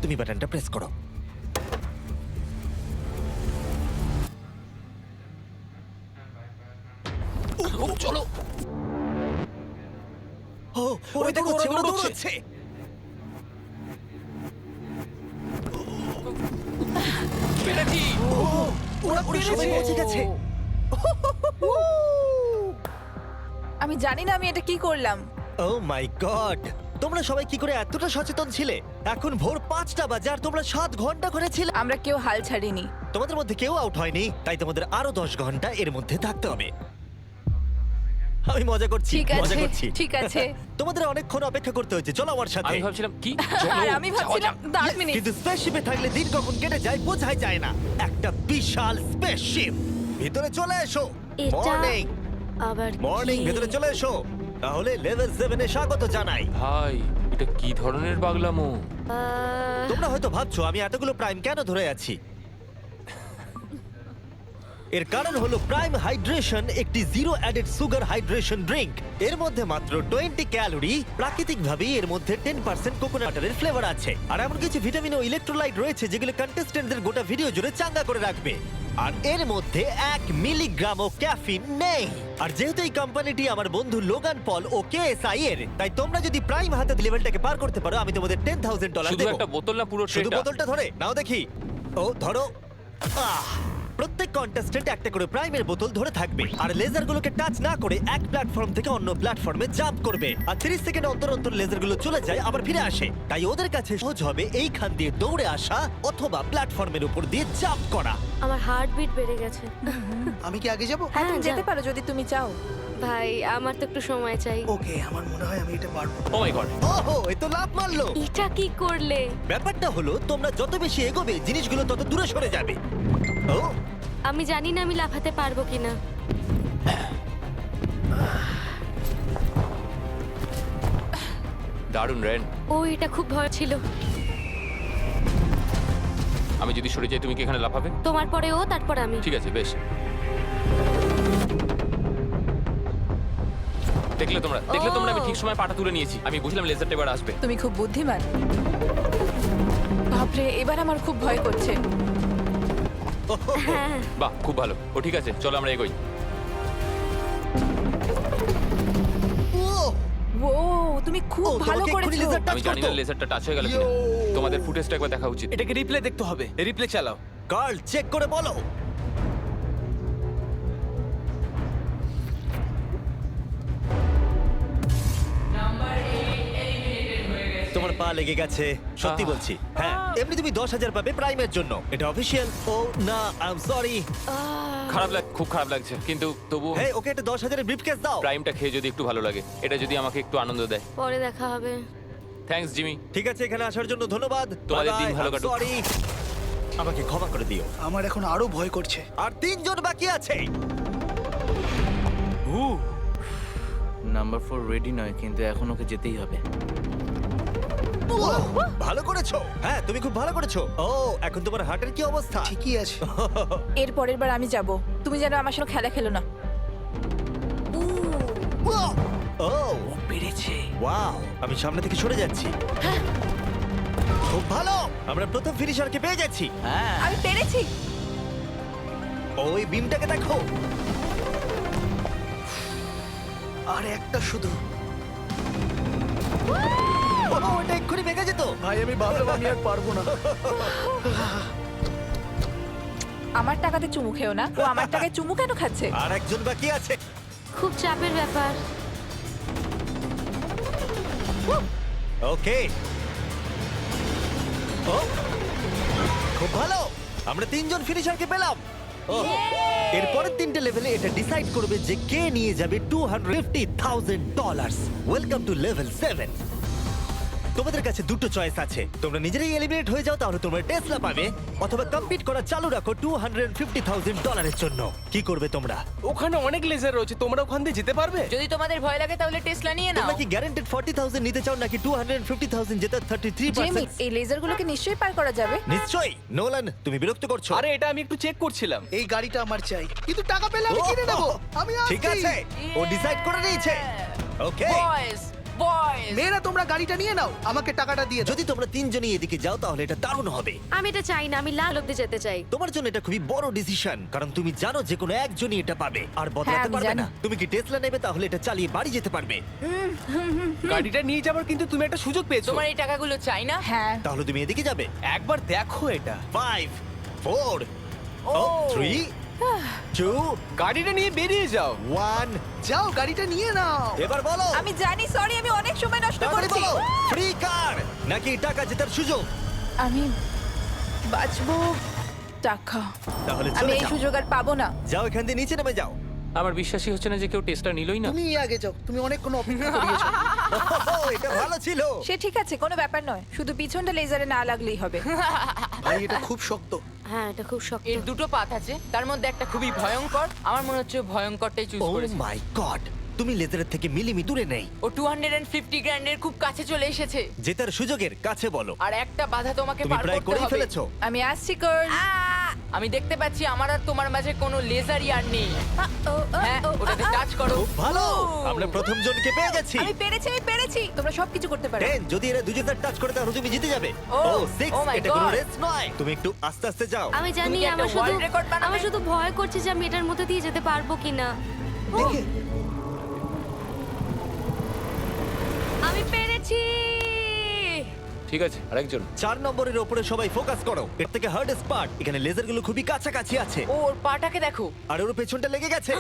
তুমি বাটনটা প্রেস করো। চলো। ও ওরা দৌড়চ্ছে, ওরা দৌড়চ্ছে। পেরেছি। ওরা সবাই পৌঁছে গেছে। আমি জানি না আমি এটা কি করলাম। ও মাই গড, তোমরা সবাই কি করে এতটা সচেতন ছিলে? এখন ভোর 5টা বাজে আর তোমরা 7 ঘন্টা করে ছিলে। আমরা কেউ হাল ছাড়িনি। তোমাদের মধ্যে কেউ আউট হয়নি, তাই তোমাদের আরো 10 ঘন্টা এর মধ্যে থাকতে হবে। আমি মজা করছি, ঠিক মজা আছে, করছি। ঠিক আছে। তোমাদের অনেকক্ষণ অপেক্ষা করতে হয়েছে, চলো আমার সাথে। আমি ভাবছিলাম কি আর আমি ভাবছিলাম 10 মিনিট। কিন্তু স্পেসশিপে থাকলে দিন কখন কেটে যায় বোঝাই যায় না। একটা বিশাল স্পেসশিপ। ভিতরে চলে এসো। এটা মর্নিং আবার মর্নিং, কি? ভিতরে চলে এসো। তাহলে লেভেল 7 এ স্বাগত জানাই। ভাই এটা কি ধরনের পাগলামো? তোমরা হয়তো ভাবছো আমি এতগুলো প্রাইম কেন ধরে আছি। এর কারণ হলো প্রাইম হাইড্রেশন একটি zero added sugar hydration drink. এর মধ্যে মাত্র 20 ক্যালোরি, প্রাকৃতিকভাবেই এর মধ্যে 10% কোকোনাট ওয়াটারের ফ্লেভার আছে। আর এমন কিছু ভিটামিন ও ইলেকট্রোলাইট রয়েছে যেগুলো কন্টেস্টেন্টদের গোটা ভিডিও জুড়ে চাঙ্গা করে রাখবে। আর এর মধ্যে 1 মিলিগ্রামও ক্যাফিন নেই। আর যেহেতু এই কোম্পানিটি আমার বন্ধু লোগান পল ও কেএসআই এর, তাই তোমরা যদি প্রাইম হাতে লেভেলটাকে পার করতে পারো আমি তোমাদের $10,000 শুধু দেবো। একটা বোতল না পুরো শুধু ট্রেটা? বোতলটা ধরে নাও দেখি। ও ধরো। প্রত্যেক কন্টেস্টেন্ট একটা করে প্রাইমের বোতল ধরে থাকবে আর লেজারগুলোকে টাচ না করে এক প্ল্যাটফর্ম থেকে অন্য প্ল্যাটফর্মে জাম্প করবে। আর 30 সেকেন্ড অন্তর অন্তর লেজারগুলো চলে যায় আবার ফিরে আসে। তাই ওদের কাছে সহজ হবে এইখান দিয়ে দৌড়ে আসা অথবা প্ল্যাটফর্মের উপর দিয়ে জাম্প করা। আমার হার্টবিট বেড়ে গেছে। আমি কি আগে যাব? হ্যাঁ তুমি যাও। যেতে পারো যদি তুমি চাও। ভাই আমার তো একটু সময় চাই। ওকে, আমার মনে হয় আমি এটা পারবো। ও মাই গড। ওহো, এ তো লাভ মারলো। এটা কি করলে? ব্যাপারটা হলো তোমরা যত বেশি এগোবে জিনিসগুলো তত দূরে সরে যাবে। ও আমি জানি না আমি লাফাতে পারবো কিনা। দারুণ রেন। ও এটা খুব ভয় ছিল। আমি যদি সরে যাই তুমি কি এখানে লাফাবে? তোমার পরে ও, তারপর আমি। ঠিক আছে, বেশ। দেখলে তোমরা আমি ঠিক সময় পাটা তুলে নিয়েছি। আমি বুঝলাম লেজারটা এবার আসবে। তুমি খুব বুদ্ধিমান। বাপরে, এবার আমার খুব ভয় করছে। হ্যাঁ, বাহ, খুব ভালো। ও ঠিক আছে, চলো আমরা এগোই। ও তুমি খুব ও, ভালো তোমাকে এক্ষুনি করেছো। laser touch আমি জানি না করতো। লেজারটা টাচ হয়ে গেল কিনা। তোমাদের ফুটেজটা একবার দেখা উচিত। এটাকে রিপ্লে দেখতে হবে। রিপ্লে চালাও। কার্ল চেক করে বলো। তোমার পা লেগে গেছে, সত্যি বলছি। হ্যাঁ, এমনি তুমি 10,000 পাবে প্রাইমের জন্য, এটা অফিসিয়াল। ও না, আই এম সরি। খুব খারাপ লাগছে, কিন্তু তবু হে, ওকে এটা 10,000 ব্রিফকেস দাও। প্রাইমটা খেয়ে যদি একটু ভালো লাগে, এটা যদি আমাকে একটু আনন্দ দেয়। পরে দেখা হবে। Thanks Jimmy. ঠিক আছে, এখানে আসার জন্য ধন্যবাদ। তোমাদের দিন ভালো কাটুক। সরি, আমাকে ক্ষমা করে দিও। আমার এখন আরো ভয় করছে। আর 3 জন বাকি আছে। নাম্বার 4 রেডি নয়, কিন্তু এখন ওকে যেতেই হবে। ভালো করেছো। হ্যাঁ, তুমি খুব ভালো করেছো। ও, এখন তোমার হার্টের কি অবস্থা? ঠিকই আছে। এর পরের বার আমি যাব। তুমি যেন আমার সঙ্গে খেলা খেলো না। ও পেরেছে। ওয়াও, আমি সামনে থেকে সরে যাচ্ছি। খুব ভালো, আমরা প্রথম ফিনিশারকে পেয়ে যাচ্ছি। হ্যাঁ, আমি পেরেছি। ওই বিমটাকে দেখো। আর একটা শুধু। ও, ওটা এক্ষুনি ভেঙে যেত। ভাই আমি ভাবলাম আমি আর পারবো না। আমার টাকাতে চুমু খেও না। ও আমার টাকায় চুমু কেন খাচ্ছে? আর একজন বাকি আছে। খুব চাপের ব্যাপার। ওকে, ও খুব ভালো, আমরা 3 জন ফিনিশারকে পেলাম। ও, এরপরের 3টে লেভেলে এটা ডিসাইড করবে যে কে নিয়ে যাবে $250,000। Welcome to level 7। তোমাদের কাছে দুটো চয়েস আছে, তোমরা নিজেরাই এলিমিনেট হয়ে যাও তাহলে তোমরা টেসলা পাবে, অথবা কম্পিট করা চালু রাখো $250,000 জন্য। কি করবে তোমরা? ওখানে অনেক লেজার রয়েছে, তোমরা ওখান দিয়ে যেতে পারবে? যদি তোমাদের ভয় লাগে তাহলে টেসলা নিয়ে নাও। তোমরা কি গ্যারান্টেড 40,000 নিতে চাও নাকি 250,000 যেটা জেমি, 33%? এই লেজারগুলোকে নিশ্চয়ই পার করা যাবে। নিশ্চয়ই। নোলান, তুমি বিরক্ত করছো। আরে এটা আমি একটু চেক করছিলাম। এই গাড়িটা আমার চাই, কিন্তু টাকা পেলে আমি কিনে নেবো। আমি ঠিক আসছি। আছে, ও ডিসাইড করে নিয়েছে। ওকে, বয়েজ, বয়েজ। মেয়েরা তোমরা গাড়িটা নিয়ে নাও, আমাকে টাকাটা দিয়ে দাও। যদি তোমরা তিনজনই এদিকে যাও তাহলে এটা দারুণ হবে। আমি এটা চাই না, আমি লাল অব্দি যেতে চাই। তোমার জন্য এটা খুবই বড় ডিসিশন, কারণ তুমি জানো যে কোনো একজনই এটা পাবে আর হ্যাঁ, বদলাতে আমি পারবে জানি। না। তুমি কি টেসলা নেবে? তাহলে এটা চালিয়ে বাড়ি যেতে পারবে। গাড়িটা নিয়ে যাবার কিন্তু তুমি একটা সুযোগ পেয়েছো। তোমার এই টাকাগুলো চাই না? হ্যাঁ, তাহলে তুমি এদিকে যাবে। একবার দেখো এটা। 5 4 3 2 গাড়িটা নিয়ে বেরিয়ে যাও। 1 যাও গাড়িটা নিয়ে নাও। এবার বলো, আমি জানি, সরি, আমি অনেক সময় নষ্ট তাড়াতাড়ি করেছি। বলো, ফ্রি কার নাকি টাকা জেতার সুযোগ? আমি বাঁচবো টাকা। তাহলে আমি চলে এই যাও। সুযোগ আর পাবো না। যাও এখান দিয়ে নিচে নেমে যাও। আমার বিশ্বাসই হচ্ছে না যে কেউ টেস্টটা নিলই না। তুমি আগে যাও, তুমি অনেকক্ষণ অপেক্ষা করিয়েছো। ওহো, এটা ভালো ছিল। সে ঠিক আছে, কোনো ব্যাপার নয়, শুধু পিছনটা লেজারে না লাগলেই হবে। ভাই এটা খুব শক্ত। হ্যাঁ, এটা খুব শক্ত। এর দুটো পাত আছে, তার মধ্যে একটা খুবই ভয়ঙ্কর। আমার মনে হচ্ছে ও ভয়ঙ্করটাই চুজ ও করেছে। মাই গড, তুমি লেজারের থেকে মিলিমিটার দূরে নেই। ও 250 গ্র্যান্ডের খুব কাছে চলে এসেছে। জেতার সুযোগের কাছে বলো। আর একটা বাধা তোমাকে তুমি পার প্রায় করতে করেই হবে। ফেলেছো। আমি আসছি কর। আমি দেখতে পাচ্ছি আমার আর তোমার মাঝে কোনো লেজারই আর নেই। হ্যাঁ, ওটাতে টাচ করো। খুব ভালো, আমরা প্রথম জনকে পেয়ে গেছি। আমি পেরেছি। তোমরা সবকিছু করতে পারো। 10, যদি এরা দুজনের টাচ করে তাহলে তুমি জিতে যাবে। ও, ও 6, oh my এটা কোনো God. রেস নয়। তুমি একটু আস্তে আস্তে যাও। আমি জানি, তুমি কি একটা আমার শুধু world record বানাবে? আমার শুধু ভয় করছে যে আমি এটার মধ্যে দিয়ে যেতে পারবো কিনা। দেখে আমি পেরেছি। ঠিক আছে, আরেকজন। 4 নম্বরের উপরে সবাই ফোকাস করো। এর থেকে হার্ডেস্ট পার্ট, এখানে লেজারগুলো খুবই কাছাকাছি আছে ও, ওর পাটাকে দেখো। আর ওর পেছনটা লেগে গেছে।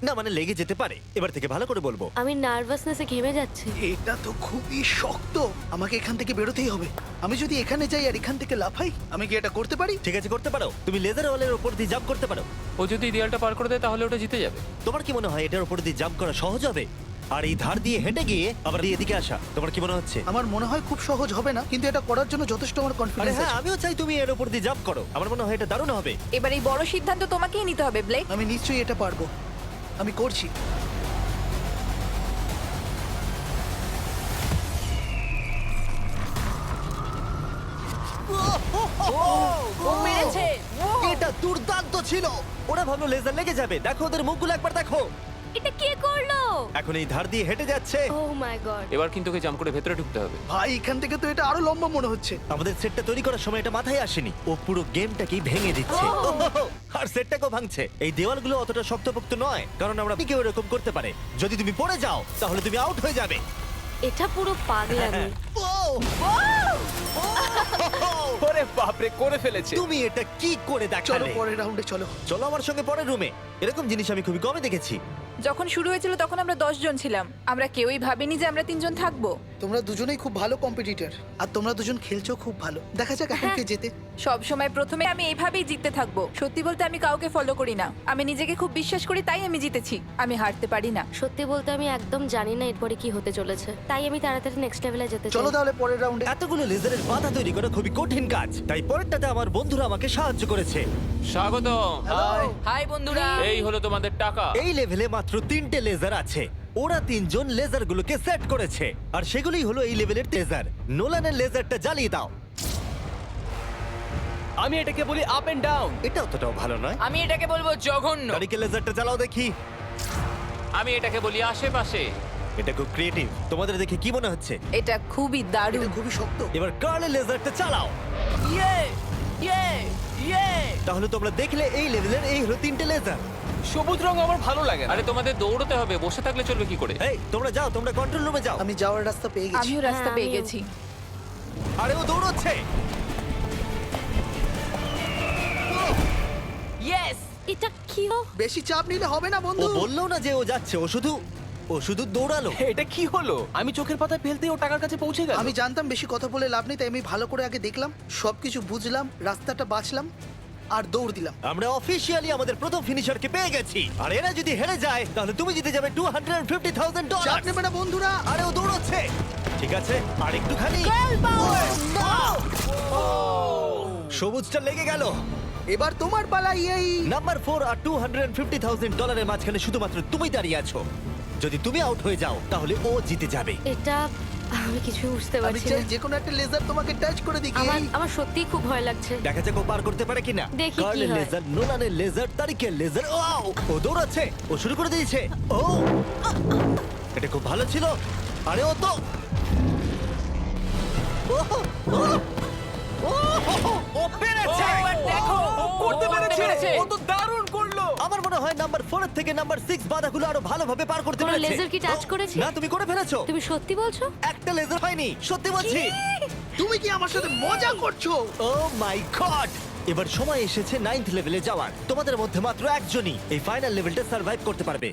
না মানে লেগে যেতে পারে। এবার থেকে ভালো করে বলবো। আমি নার্ভাসনেসে ঘেমে যাচ্ছি। এটা তো খুবই শক্ত। আমাকে এখান থেকে বেরোতেই হবে। আমি যদি এখানে যাই আর এখান থেকে লাফাই, আমি কি এটা করতে পারি? ঠিক আছে, করতে পারো। তুমি লেজার ওয়ালের উপর দিয়ে জাম্প করতে পারো। ও যদি এই দেয়ালটা পার করে দেয় তাহলে ওটা জিতে যাবে। তোমার কি মনে হয় এটার উপর দিয়ে জাম্প করা সহজ হবে? আর এই ধার দিয়ে হেঁটে গিয়ে আবার এদিকে আসা, তোমার কি মনে হচ্ছে? আমার মনে হয় খুব সহজ হবে না, কিন্তু এটা করার জন্য যথেষ্ট আমার আরে কনফিডেন্স হ্যাঁ, আছে। আমিও চাই তুমি এর উপর দিয়ে জাম্প করো। আমার মনে হয় এটা দারুণ হবে। এবার এই বড় সিদ্ধান্ত তোমাকেই নিতে হবে, ব্লেক। আমি নিশ্চয়ই এটা পারবো। আমি করছি। ও পেরেছে। এটা দুর্দান্ত ছিল। ওরা ভাবলো লেজার লেগে যাবে। দেখো ওদের মুখগুলো একবার দেখো। এটা কে করলো? এখন এই ধার দিয়ে হেঁটে যাচ্ছে। ও মাই গড। এবার কিন্তু ওকে জাম্প করে ভেতরে ঢুকতে হবে। ভাই এখান থেকে তো এটা আরো লম্বা মনে হচ্ছে। আমাদের সেটটা তৈরি করার সময় এটা মাথায় আসেনি। ও পুরো গেমটাকেই ভেঙে দিচ্ছে। ওহো, আর সেটটাকেও ভাঙছে। এই দেওয়ালগুলো অতটা শক্তপোক্ত নয়, কারণ আমরা কেউ এরকম করতে পারে। যদি তুমি পড়ে যাও তাহলে তুমি আউট হয়ে যাবে। এটা পুরো পাগলামি। ও, ওরে বাপরে, করে ফেলেছে। তুমি এটা কি করে চলো দেখালে? পরের রাউন্ডে চলো। চলো আমার সঙ্গে পরের রুমে। এরকম জিনিস আমি খুবই কমই দেখেছি। যখন শুরু হয়েছিল তখন আমরা 10 জন ছিলাম। আমরা কেউই ভাবিনি যে আমরা 3 জন থাকবো। তোমরা দুজনেই খুব ভালো কম্পিটিটর, আর তোমরা দুজন খেলছো খুব ভালো। দেখা যাক এখন কে জেতে। সব সময় প্রথমে আমি এইভাবেই জিততে থাকবো। সত্যি বলতে আমি কাউকে ফলো করি না। আমি নিজেকে খুব বিশ্বাস করি, তাই আমি জিতেছি। আমি হারতে পারি না। সত্যি বলতে আমি একদম জানি না এরপরে কি হতে চলেছে, তাই আমি তাড়াতাড়ি নেক্সট লেভেলে যেতে চলো চাই। তাহলে পরের রাউন্ডে। এতগুলো লেজারের বাধা তৈরি করা খুবই কঠিন কাজ, তাই পরেরটাতে আমার বন্ধুরা আমাকে সাহায্য করেছে। স্বাগতম। হাই বন্ধুরা। এই হলো তোমাদের টাকা। এই লেভেলে মাত্র 3টে লেজার আছে। ওরা 3 জন লেজারগুলোকে সেট করেছে, আর সেগুলোই হলো এই লেভেলের লেজার। নোলানের লেজারটা জ্বালিয়ে দাও। আমি এটাকে বলি আপ এন্ড ডাউন। এটা অতটাও ভালো নয়। আমি এটাকে বলবো জঘন্য। গাড়িকে লেজারটা জ্বালাও দেখি। আমি এটাকে বলি আশেপাশে। এটা খুব ক্রিয়েটিভ। তোমাদের দেখে কি মনে হচ্ছে? এটা খুবই এটা দারুণ। খুবই শক্ত। এবার কার্লের লেজারটা চালাও। ইয়ে ইয়ে ইয়ে। তাহলে তোমরা দেখলে এই লেভেলের এই হলো 3টে লেজার। সবুজ রং আমার ভালো লাগে না। আরে তোমাদের দৌড়তে হবে, বসে থাকলে চলবে কি করে? এই তোমরা যাও, তোমরা কন্ট্রোল রুমে যাও। আমি যাওয়ার রাস্তা পেয়ে গেছি। আমিও রাস্তা হ্যাঁ, পেয়ে আমিও। গেছি। আরে ও দৌড়চ্ছে। ইয়েস। এটা কি? বেশি চাপ নিলে হবে না ও বন্ধু। বললো না যে ও যাচ্ছে, ও শুধু দৌড়ালো। এটা কি হলো? আমি চোখের পাতায় ফেলতে ও টাকার কাছে পৌঁছে গেল। আমি জানতাম বেশি কথা বলে লাভ নেই, তাই আমি ভালো করে আগে দেখলাম, সবকিছু বুঝলাম, রাস্তাটা বাঁচলাম আর দৌড় দিলাম। আমরা অফিসিয়ালি আমাদের প্রথম ফিনিশারকে পেয়ে গেছি, আর এরা যদি হেরে যায় তাহলে তুমি জিতে যাবে $250,000। চাপ নেবে না বন্ধুরা। আরে ও দৌড়চ্ছে। ঠিক আছে, আর একটুখানি। সবুজটা লেগে গেল। এবার তোমার পালা। এই নাম্বার 4 আর $250,000 মাঝখানে শুধুমাত্র তুমি দাঁড়িয়ে আছো। যদি তুমি আউট হয়ে যাও তাহলে ও জিতে যাবে। এটা আমি কিছু বুঝতে আমি পারছি চাই না। যে কোনো একটা লেজার তোমাকে টাচ করে দিই। আমার সত্যিই খুব ভয় লাগছে। দেখা যাক ও পার করতে পারে কিনা। দেখি কি কার্লের হয়। লেজার, নোলানের লেজার, তারিকের লেজার। ও দৌড়াচ্ছে। ও শুরু করে দিয়েছে। ও এটা খুব ভালো ছিল। আরে ও তো ওহ, ওহ, ওহ, ও পেরেছে! দেখো ও করতে পেরেছে পেরেছে। ও তো দারুণ করলো। আমার মনে হয় নাম্বার 4 থেকে নাম্বার 6 বাধাগুলো আরো ভালোভাবে পার করতে তোমার পেরেছে। লেজার কি টাচ করেছে? না, তুমি করে ফেলেছো। তুমি সত্যি বলছো? একটা লেজার হয়নি, সত্যি বলছি। তুমি কি আমার সাথে মজা করছো? ও মাই গড! এবার সময় এসেছে 9th লেভেলে যাওয়ার। তোমাদের মধ্যে মাত্র একজনই এই ফাইনাল লেভেলটা সার্ভাইভ করতে পারবে।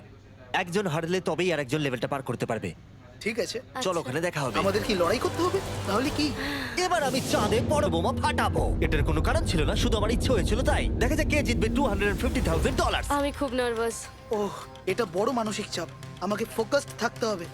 একজন হারলে তবেই আরেকজন লেভেলটা পার করতে পারবে। ঠিক আছে, চলো ওখানে দেখা হবে। আমাদের কি লড়াই করতে হবে? তাহলে কি? এবার আমি চাঁদে বড় বোমা ফাটাবো। এটার কোনো কারণ ছিল না, শুধু আমার ইচ্ছে হয়েছিল তাই। দেখা যাক কে জিতবে $250,000। আমি খুব নার্ভাস। ওহ, এটা বড় মানসিক চাপ। আমাকে ফোকাসড থাকতে হবে।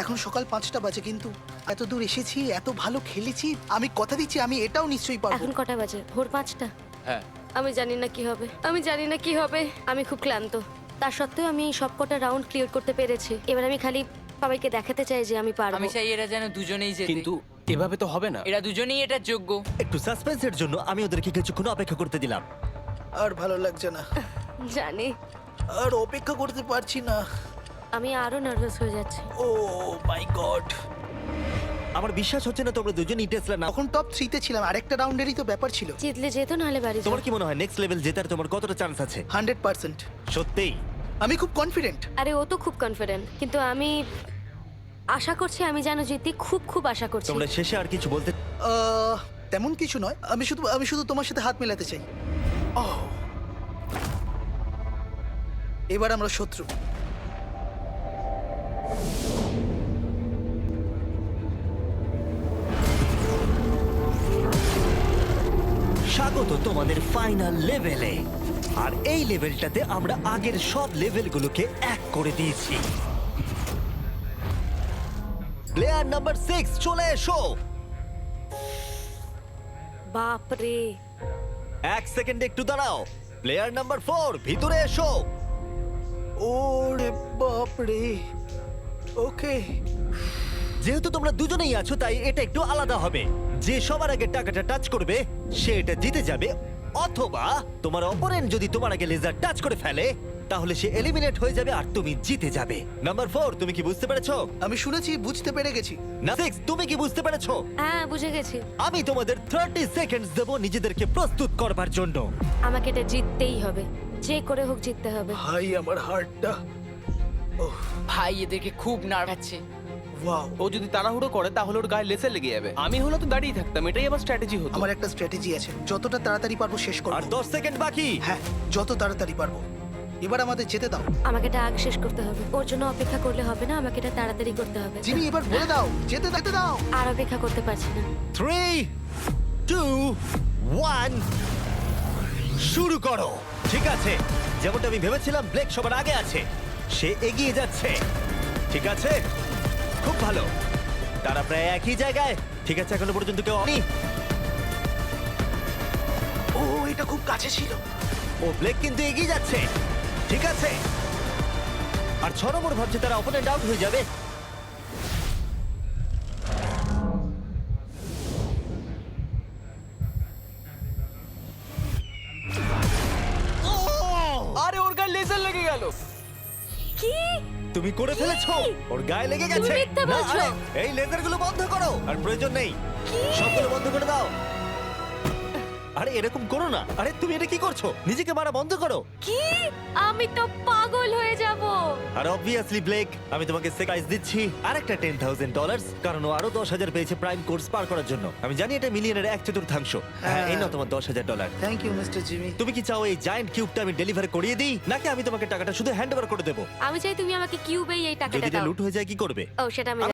এখন সকাল 5টা বাজে, কিন্তু এত দূর এসেছি, এত ভালো খেলেছি। আমি কথা দিচ্ছি আমি এটাও নিশ্চয়ই পারবো। এখন কটা বাজে? ভোর 5টা। হ্যাঁ আমি জানি না কি হবে, আমি জানি না কি হবে। আমি খুব ক্লান্ত, তার সত্ত্বেও আমি সব কটা রাউন্ড ক্লিয়ার করতে পেরেছি। এবার আমি খালি সবাইকে দেখাতে চাই যে আমি পারবো। আমি চাই এরা যেন দুজনেই জেতে কিন্তু এভাবে তো হবে না। এরা দুজনেই এটার যোগ্য। একটু সাসপেন্সের জন্য আমি ওদেরকে কিছুক্ষণ অপেক্ষা করতে দিলাম। আর ভালো লাগছে না, জানি, আর অপেক্ষা করতে পারছি না। আমি আরো নার্ভাস হয়ে যাচ্ছি। ও মাই গড! আমার বিশ্বাস হচ্ছে না তোমরা দুজনই টেসলা না। তখন টপ 3 তে ছিলাম, আরেকটা রাউন্ডেরই তো ব্যাপার ছিল। জিতলে যেত, নাহলে বাড়ি যাও। তোমার কি মনে হয় নেক্সট লেভেল জেতার তোমার কতটা চান্স আছে? 100%। সত্যি? আমি খুব কনফিডেন্ট। আরে ও তো খুব কনফিডেন্ট, কিন্তু আমি আশা করছি আমি যেন জিতি, খুব খুব আশা করছি। তোমরা শেষে আর কিছু বলতে? তেমন কিছু নয়, আমি শুধু তোমার সাথে হাত মেলাতে চাই। ওহ, এবার আমরা শত্রু। স্বাগত তোমাদের ফাইনাল লেভেলে। আর এই লেভেলটাতে আমরা আগের সব লেভেলগুলোকে এক করে দিয়েছি। প্লেয়ার নাম্বার 6 চলে এসো। বাপ রে, 1 সেকেন্ড একটু দাঁড়াও। প্লেয়ার নাম্বার 4 ভিতরে এসো। ওরে বাপ রে। ওকে, যেহেতু তোমরা দুজনেই আছো তাই এটা একটু আলাদা হবে। যে সবার আগে টাকাটা টাচ করবে সে এটা জিতে যাবে, অথবা তোমার অপোনেন্ট যদি তোমার আগে লেজার টাচ করে ফেলে তাহলে সে এলিমিনেট হয়ে যাবে আর তুমি জিতে যাবে। নাম্বার 4 তুমি কি বুঝতে পেরেছো? আমি শুনেছি, বুঝতে পেরে গেছি। না 6 তুমি কি বুঝতে পেরেছো? হ্যাঁ বুঝে গেছি। আমি তোমাদের 30 সেকেন্ডস দেব নিজেদেরকে প্রস্তুত করবার জন্য। আমাকে এটা জিততেই হবে, যে করে হোক জিততে হবে। ভাই, আমার হার্টটা। ওহ, ভাই এদেরকে খুব নাড়াচ্ছে। ওয়াও। ও যদি তাড়াহুড়ো করে তাহলে ওর গায়ে লেসে লেগে যাবে। আমি হলো তো দাঁড়িয়ে থাকতাম, এটাই আমার স্ট্র্যাটেজি হতো। আমার একটা স্ট্র্যাটেজি আছে, যতটা তাড়াতাড়ি পারবো শেষ করব। আর 10 সেকেন্ড বাকি। হ্যাঁ, যত তাড়াতাড়ি পারবো। এবার আমাদের যেতে দাও। আমাকে এটা আগ শেষ করতে হবে, ওর জন্য অপেক্ষা করলে হবে না, আমাকে এটা তাড়াতাড়ি করতে হবে। জিমি, এবার বলে দাও, যেতে দাও। আর অপেক্ষা করতে পারছি না। 3 2 1 শুরু করো। ঠিক আছে, যেমনটা আমি ভেবেছিলাম ব্লেক সবার আগে আছে, সে এগিয়ে যাচ্ছে। ঠিক আছে, খুব ভালো। তারা প্রায় একই জায়গায়। ঠিক আছে, এখনো পর্যন্ত কেউ হয়নি। ও, এটা খুব কাছে ছিল। ও ব্লেক কিন্তু এগিয়ে যাচ্ছে। ঠিক আছে, আর 6 নম্বর ভাবছে তারা অপোনেন্ট আউট হয়ে যাবে। আরে ওর গায়ে লেজার লেগে গেল। কি? তুমি করে ফেলেছো, ওর গায়ে লেগে গেছে। তুমি মিথ্যে না, বলছো। আরে, এই লেজারগুলো বন্ধ করো, আর প্রয়োজন নেই, সবগুলো বন্ধ করে দাও। আরে এরকম করো না। আরে তুমি এটা কি করছো? নিজেকে মারা বন্ধ করো। কি? আমি তো পাগল হয়ে যাব। আর অবভিয়াসলি ব্লেক, আমি তোমাকে সারপ্রাইজ দিচ্ছি আরেকটা $10,000, কারণ ও আরো 10,000 পেয়েছে প্রাইম কোর্স পার করার জন্য। আমি জানি এটা মিলিয়নের 1/4। হ্যাঁ, এই নাও তোমার $10,000। Thank you mister Jimmy. তুমি কি চাও এই জায়ান্ট কিউবটা আমি ডেলিভার করিয়ে দিই, নাকি আমি তোমাকে টাকাটা শুধু হ্যান্ড ওভার করে দেবো? আমি চাই তুমি আমাকে কিউবেই এই যদি টাকাটা এটা দাও। লুট হয়ে যায় কি করবে? ও সেটা আমি